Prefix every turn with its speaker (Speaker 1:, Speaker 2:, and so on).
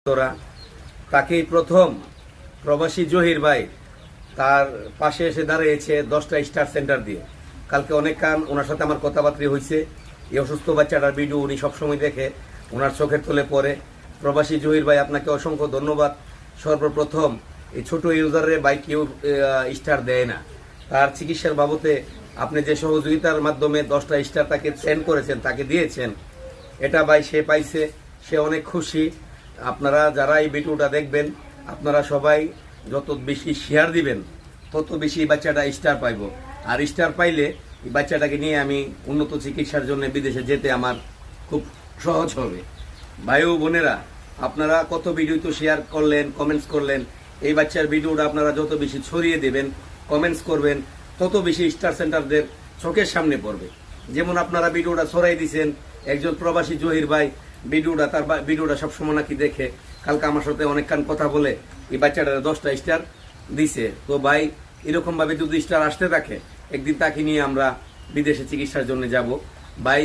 Speaker 1: তোরা তাকেই প্রথম প্রবাসী জহির ভাই তার পাশে এসে দাঁড়িয়েছে 10টা স্টার সেন্টার দিয়ে। কালকে অনেক কান ওনার সাথে আমার কথাবার্তা হয়েছে। এই অসুস্থ বাচ্চাটার ভিডিও উনি সবসময় দেখে, ওনার চোখের তলে পড়ে। প্রবাসী জহির ভাই, আপনাকে অসংখ্য ধন্যবাদ। সর্বপ্রথম এই ছোট ইউজারের ভাই কেউ স্টার দেয় না, তার চিকিৎসার বাবদে আপনি যে সহযোগিতার মাধ্যমে 10টা স্টার তাকে সেন্ড করেছেন, তাকে দিয়েছেন, এটা ভাই সে পাইছে, সে অনেক খুশি। আপনারা যারা এই ভিডিওটা দেখবেন, আপনারা সবাই যত বেশি শেয়ার দিবেন তত বেশি এই বাচ্চাটা স্টার পাইব। আর স্টার পাইলে এই বাচ্চাটাকে নিয়ে আমি উন্নত চিকিৎসার জন্য বিদেশে যেতে আমার খুব সহজ হবে। ভাই ও বোনেরা, আপনারা কত ভিডিও তো শেয়ার করলেন, কমেন্টস করলেন। এই বাচ্চার ভিডিওটা আপনারা যত বেশি ছড়িয়ে দেবেন, কমেন্টস করবেন, তত বেশি স্টার সেন্টারদের চোখের সামনে পড়বে। যেমন আপনারা ভিডিওটা ছড়াই দিয়েছেন, একজন প্রবাসী জহির ভাই তার ভিডিওটা সবসময় নাকি দেখে, কালকে আমার সাথে অনেকক্ষণ কথা বলে এই বাচ্চাটার 10টা স্টার দিছে। তো ভাই, এরকম ভাবে যদি স্টার আসতে থাকে, একদিন তাকে নিয়ে আমরা বিদেশে চিকিৎসার জন্য যাব। ভাই